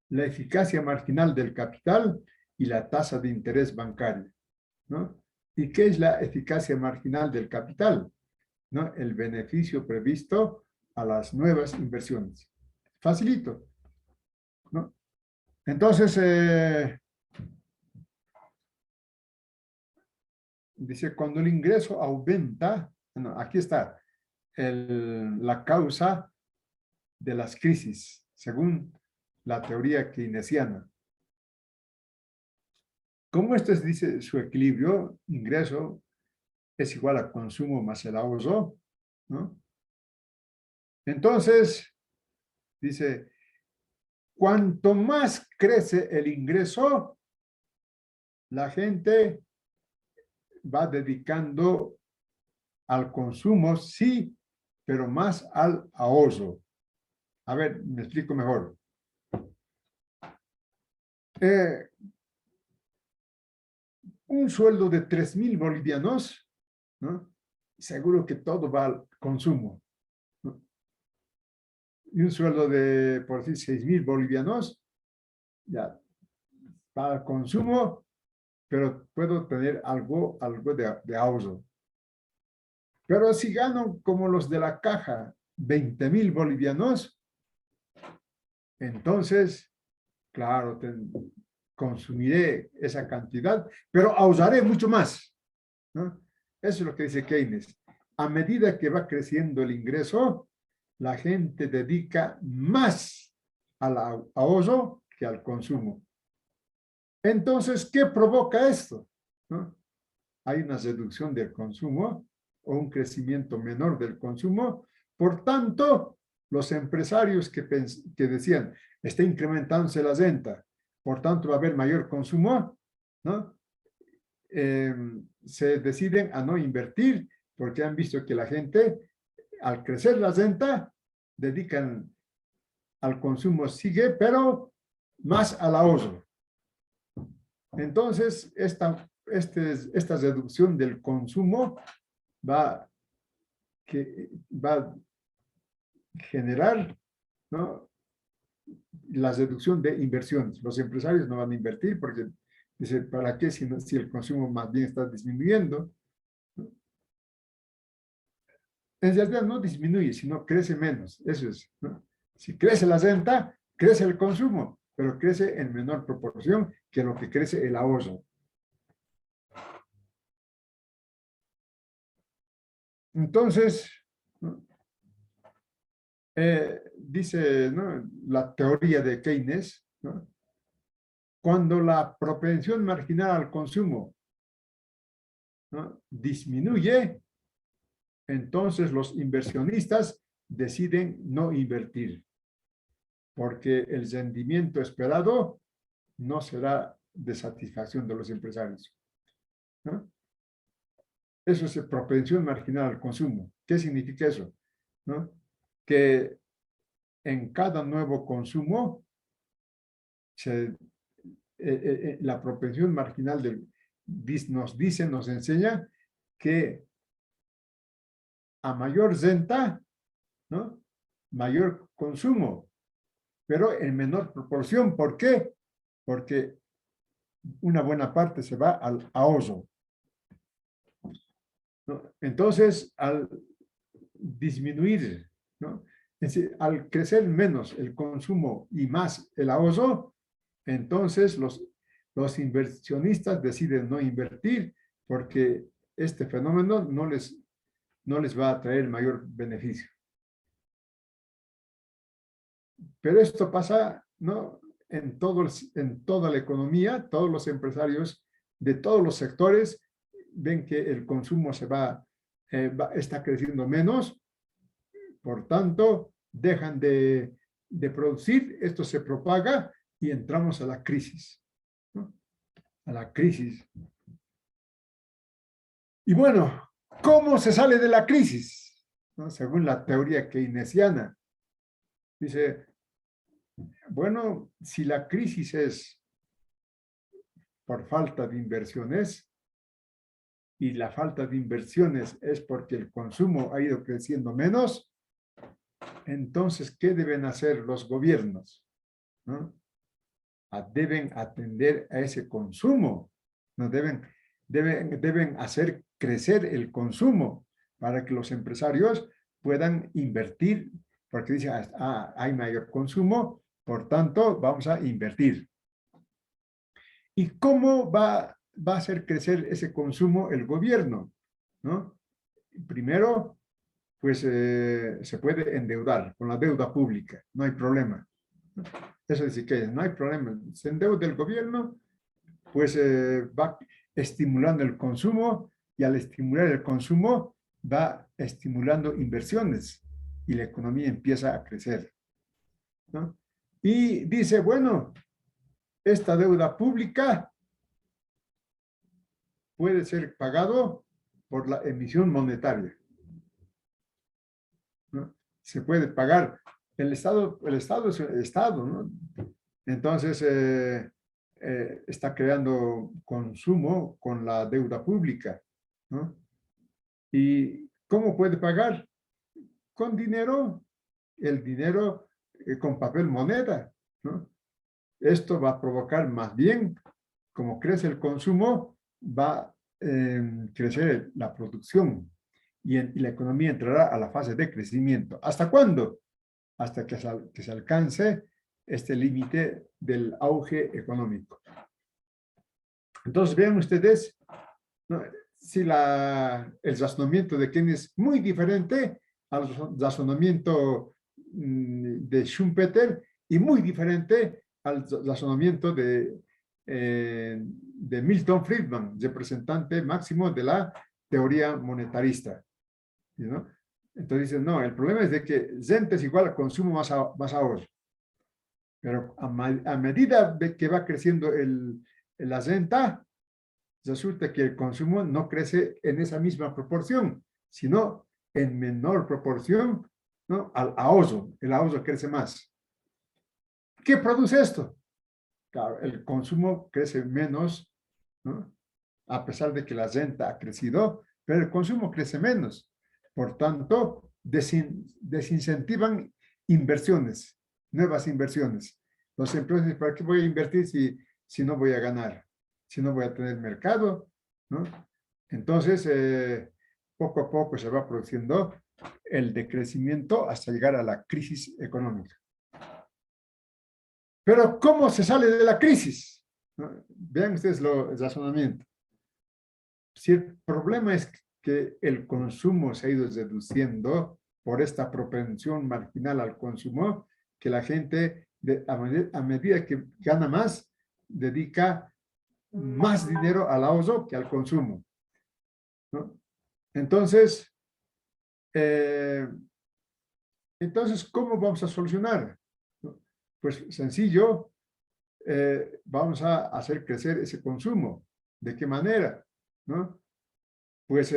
[SPEAKER 1] la eficacia marginal del capital y la tasa de interés bancario, ¿no? ¿Y qué es la eficacia marginal del capital? ¿No? El beneficio previsto a las nuevas inversiones. Facilito, ¿no? Entonces, dice, cuando el ingreso aumenta, no, aquí está la causa de las crisis, según la teoría keynesiana. Como esto es, dice, su equilibrio, ingreso es igual a consumo más el ahorro, ¿no? Entonces, dice, cuanto más crece el ingreso, la gente va dedicando al consumo, sí, pero más al ahorro. A ver, me explico mejor. Un sueldo de 3.000 bolivianos, ¿no? Seguro que todo va al consumo, ¿no? Y un sueldo de, por decir, 6.000 bolivianos, ya, para el consumo, pero puedo tener algo de ahorro. Pero si gano como los de la caja, 20.000 bolivianos, entonces, claro, consumiré esa cantidad, pero ahorraré mucho más, ¿no? Eso es lo que dice Keynes. A medida que va creciendo el ingreso, la gente dedica más al ahorro que al consumo. Entonces, ¿qué provoca esto? ¿No? Hay una reducción del consumo o un crecimiento menor del consumo. Por tanto, los empresarios que decían, está incrementándose la renta, por tanto va a haber mayor consumo, ¿no? Se deciden a no invertir porque han visto que la gente, al crecer la renta, dedican al consumo, sigue, pero más al ahorro. Entonces, esta reducción del consumo va a generar, ¿no?, la reducción de inversiones. Los empresarios no van a invertir porque dice, ¿para qué si el consumo más bien está disminuyendo? ¿No? En realidad no disminuye, sino crece menos. Eso es, ¿no? Si crece la renta, crece el consumo, pero crece en menor proporción que lo que crece el ahorro. Entonces, ¿no?, dice, ¿no?, la teoría de Keynes, ¿no?, cuando la propensión marginal al consumo, ¿no?, disminuye, entonces los inversionistas deciden no invertir, porque el rendimiento esperado no será de satisfacción de los empresarios, ¿no? Eso es propensión marginal al consumo. ¿Qué significa eso? ¿No? Que en cada nuevo consumo la propensión marginal nos enseña que a mayor renta, ¿no?, mayor consumo, pero en menor proporción. ¿Por qué? Porque una buena parte se va al ahorro, ¿no? Entonces, al disminuir, ¿no?, es decir, al crecer menos el consumo y más el ahorro, entonces los inversionistas deciden no invertir porque este fenómeno no les va a traer mayor beneficio. Pero esto pasa, ¿no?, en toda la economía. Todos los empresarios de todos los sectores ven que el consumo está creciendo menos, por tanto, dejan de producir, esto se propaga y entramos a la crisis, ¿no?, a la crisis. Y bueno, ¿cómo se sale de la crisis? ¿No? Según la teoría keynesiana, dice, bueno, si la crisis es por falta de inversiones y la falta de inversiones es porque el consumo ha ido creciendo menos, Entonces, ¿qué deben hacer los gobiernos? ¿No? Deben atender a ese consumo, ¿no? Deben hacer crecer el consumo para que los empresarios puedan invertir, porque dicen, hay mayor consumo, por tanto, vamos a invertir. ¿Y cómo va a hacer crecer ese consumo el gobierno? ¿No? Primero, pues se puede endeudar con la deuda pública, no hay problema. Eso dice que no hay problema. Se endeuda el gobierno, pues va estimulando el consumo y al estimular el consumo va estimulando inversiones y la economía empieza a crecer, ¿no? Y dice, bueno, esta deuda pública puede ser pagado por la emisión monetaria, ¿no? Se puede pagar. El Estado es el Estado, ¿no? Entonces, está creando consumo con la deuda pública, ¿no? ¿Y cómo puede pagar? Con dinero, el dinero con papel moneda, ¿no? Esto va a provocar más bien, como crece el consumo, va a crecer la producción y la economía entrará a la fase de crecimiento. ¿Hasta cuándo? Hasta que se alcance este límite del auge económico. Entonces, vean ustedes, ¿no? Si el razonamiento de Keynes es muy diferente al razonamiento de Schumpeter y muy diferente al razonamiento de Milton Friedman, representante máximo de la teoría monetarista, ¿no? Entonces dicen, no, el problema es de que renta es igual a consumo más ahorro. Pero a medida que va creciendo la renta, resulta que el consumo no crece en esa misma proporción, sino en menor proporción, ¿no? Al ahorro. El ahorro crece más. ¿Qué produce esto? Claro, el consumo crece menos, ¿no? A pesar de que la renta ha crecido, pero el consumo crece menos. Por tanto, desincentivan inversiones, nuevas inversiones. Los empresarios, ¿para qué voy a invertir si no voy a ganar? Si no voy a tener mercado, ¿no? Entonces, poco a poco se va produciendo el decrecimiento hasta llegar a la crisis económica. Pero, ¿cómo se sale de la crisis? ¿No? Vean ustedes el razonamiento. Si el problema es que el consumo se ha ido reduciendo por esta propensión marginal al consumo, que la gente, a medida que gana más, dedica más dinero al ahorro que al consumo, ¿no? Entonces, ¿cómo vamos a solucionar? Pues sencillo, vamos a hacer crecer ese consumo. ¿De qué manera? ¿No? Pues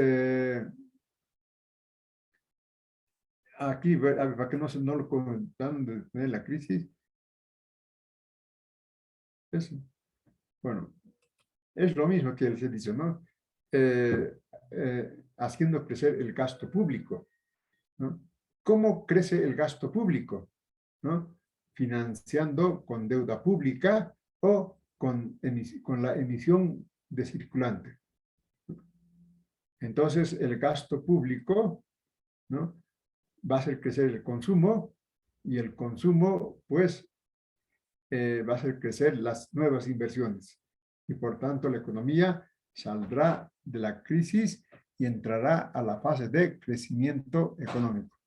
[SPEAKER 1] aquí, para que no lo comentan de la crisis. Bueno, es lo mismo que se dice, ¿no? Haciendo crecer el gasto público, ¿no? ¿Cómo crece el gasto público? ¿No? Financiando con deuda pública o con la emisión de circulante. Entonces, el gasto público, ¿no? Va a hacer crecer el consumo y el consumo, pues, va a hacer crecer las nuevas inversiones. Y por tanto, la economía saldrá de la crisis y entrará a la fase de crecimiento económico.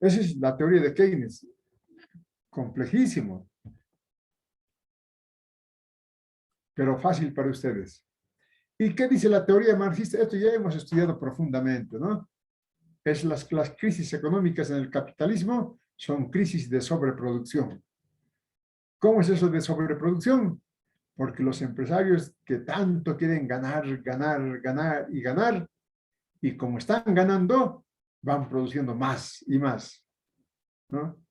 [SPEAKER 1] Esa es la teoría de Keynes. Complejísimo, pero fácil para ustedes. ¿Y qué dice la teoría marxista? Esto ya hemos estudiado profundamente, ¿no? Las crisis económicas en el capitalismo son crisis de sobreproducción. ¿Cómo es eso de sobreproducción? Porque los empresarios que tanto quieren ganar, y como están ganando, van produciendo más y más, ¿no?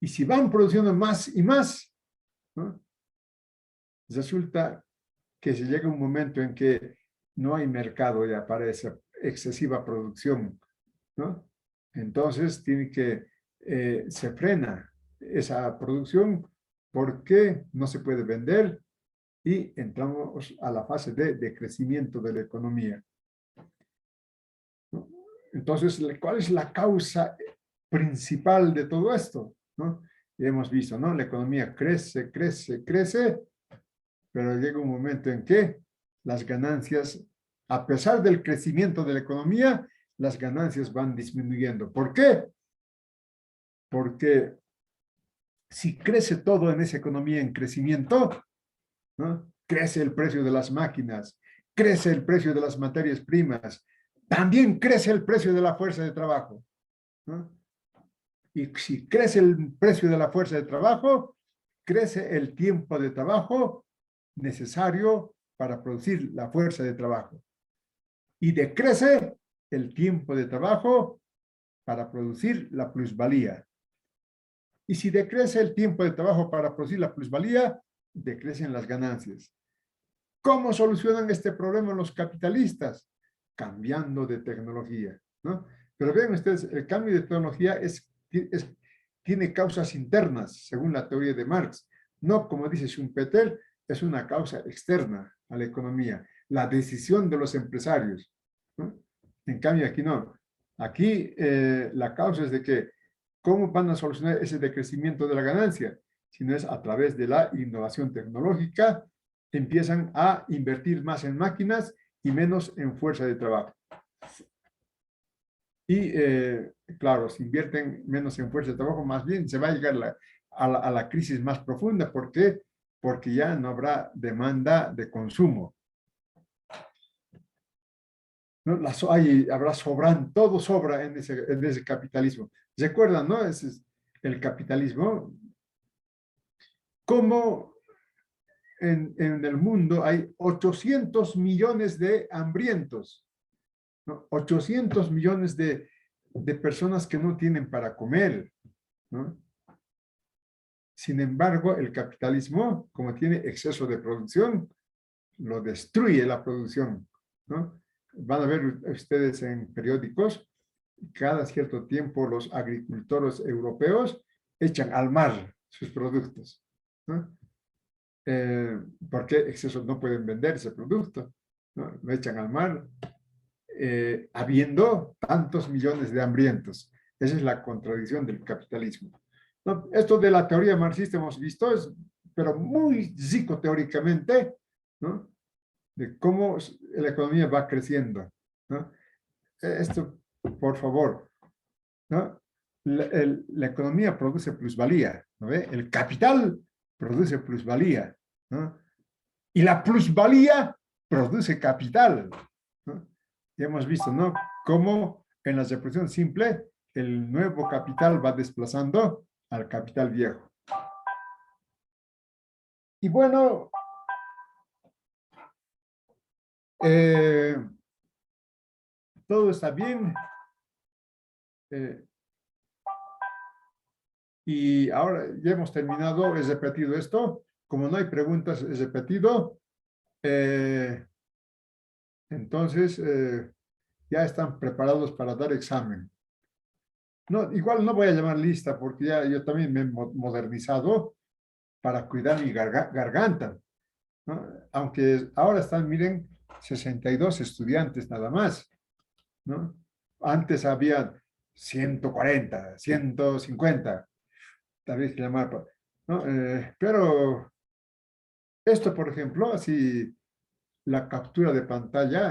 [SPEAKER 1] Y si van produciendo más y más, ¿no? Resulta que se llega un momento en que no hay mercado ya para esa excesiva producción, ¿no? Entonces tiene que se frena esa producción porque no se puede vender y entramos a la fase de crecimiento de la economía. ¿No? Entonces, ¿cuál es la causa principal de todo esto? ¿No? Ya hemos visto, ¿no? La economía crece, crece, crece, pero llega un momento en que las ganancias, a pesar del crecimiento de la economía, las ganancias van disminuyendo. ¿Por qué? Porque si crece todo en esa economía en crecimiento, ¿no? Crece el precio de las máquinas, crece el precio de las materias primas, también crece el precio de la fuerza de trabajo, ¿no? Y si crece el precio de la fuerza de trabajo, crece el tiempo de trabajo necesario para producir la fuerza de trabajo. Y decrece el tiempo de trabajo para producir la plusvalía. Y si decrece el tiempo de trabajo para producir la plusvalía, decrecen las ganancias. ¿Cómo solucionan este problema los capitalistas? Cambiando de tecnología, ¿no? Pero vean ustedes, el cambio de tecnología tiene causas internas, según la teoría de Marx. No, como dice Schumpeter, es una causa externa a la economía, la decisión de los empresarios, ¿no? En cambio, aquí no. Aquí la causa es de que, ¿cómo van a solucionar ese decrecimiento de la ganancia? Si no es a través de la innovación tecnológica, empiezan a invertir más en máquinas y menos en fuerza de trabajo. Y claro, si invierten menos en fuerza de trabajo, más bien se va a llegar a la crisis más profunda. ¿Por qué? Porque ya no habrá demanda de consumo. ¿No? Habrá todo sobra en ese capitalismo. ¿Recuerdan, no? Ese es el capitalismo. Como en el mundo hay 800 millones de hambrientos, ¿no? 800 millones de personas que no tienen para comer, ¿no? Sin embargo, el capitalismo, como tiene exceso de producción, lo destruye la producción, ¿no? Van a ver ustedes en periódicos, cada cierto tiempo los agricultores europeos echan al mar sus productos, ¿no? Porque exceso no pueden vender ese producto, ¿no? Lo echan al mar, habiendo tantos millones de hambrientos. Esa es la contradicción del capitalismo, ¿no? Esto de la teoría marxista hemos visto, pero muy psicoteóricamente, ¿no? De cómo la economía va creciendo, ¿no? Esto, por favor, ¿no? La economía produce plusvalía, ¿no ve? El capital produce plusvalía, ¿no? Y la plusvalía produce capital, ¿no? Ya hemos visto, ¿no? Cómo en la reproducción simple el nuevo capital va desplazando al capital viejo. Y bueno, todo está bien. Y ahora ya hemos terminado, he repetido esto. Como no hay preguntas, he repetido. Entonces, ya están preparados para dar examen. No, igual no voy a llamar lista porque ya yo también me he modernizado para cuidar mi garganta, ¿no? Aunque ahora están, miren, 62 estudiantes nada más, ¿no? Antes había 140, 150, tal vez llamar, ¿no? Pero esto, por ejemplo, así la captura de pantalla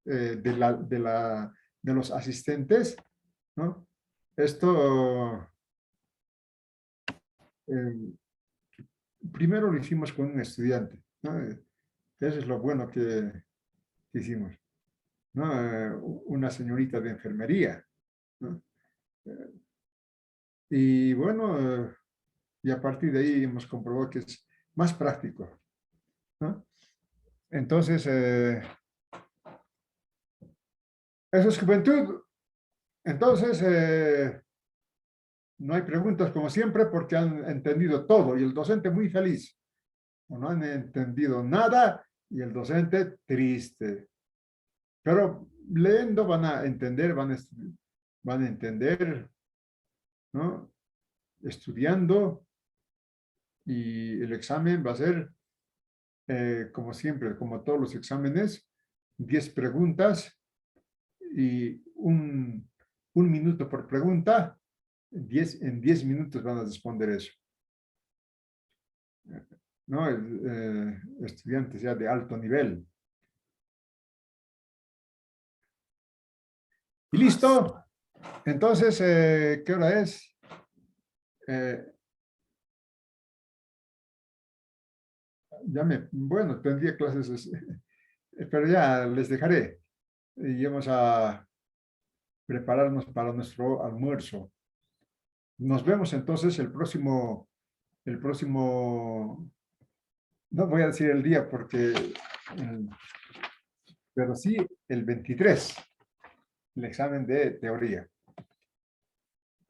[SPEAKER 1] de los asistentes, ¿no? Esto primero lo hicimos con un estudiante, ¿no? Eso es lo bueno que hicimos, ¿no? Una señorita de enfermería, ¿no? Y bueno, y a partir de ahí hemos comprobado que es más práctico, ¿no? Entonces, eso es juventud. Entonces, no hay preguntas como siempre porque han entendido todo y el docente muy feliz. O no han entendido nada y el docente triste. Pero leyendo van a entender, van a entender, ¿no? Estudiando, y el examen va a ser, como siempre, como todos los exámenes, 10 preguntas y un minuto por pregunta. En 10 minutos van a responder eso. ¿No? Estudiantes ya de alto nivel. ¿Y listo? Entonces, ¿qué hora es? Bueno, tendría clases, pero ya les dejaré. Y vamos a prepararnos para nuestro almuerzo. Nos vemos entonces el próximo, no voy a decir el día porque, pero sí el 23, el examen de teoría.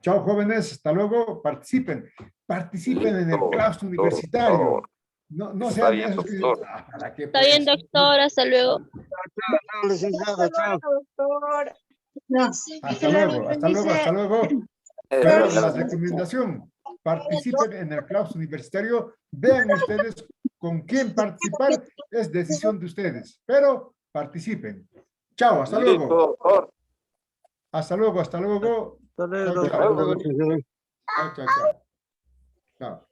[SPEAKER 1] Chao, jóvenes, hasta luego, participen en el claustro universitario. No
[SPEAKER 6] Está
[SPEAKER 1] sean
[SPEAKER 6] bien,
[SPEAKER 1] esos que
[SPEAKER 6] doctor.
[SPEAKER 1] ¿para qué,
[SPEAKER 7] Está bien,
[SPEAKER 1] pues?
[SPEAKER 7] doctor, hasta luego.
[SPEAKER 5] Chao, licenciado, chao.
[SPEAKER 3] Doctor. No,
[SPEAKER 1] Hasta luego, hasta luego, hasta luego. Pero la recomendación, participen en el claustro universitario, vean ustedes con quién participar, es decisión de ustedes, pero participen. Chao, hasta
[SPEAKER 6] Listo,
[SPEAKER 1] luego.
[SPEAKER 6] doctor.
[SPEAKER 1] Hasta luego, hasta luego.
[SPEAKER 2] Hasta luego.
[SPEAKER 1] Chao, chao.
[SPEAKER 5] Licenciado.
[SPEAKER 1] Chao, chao, chao. Chao.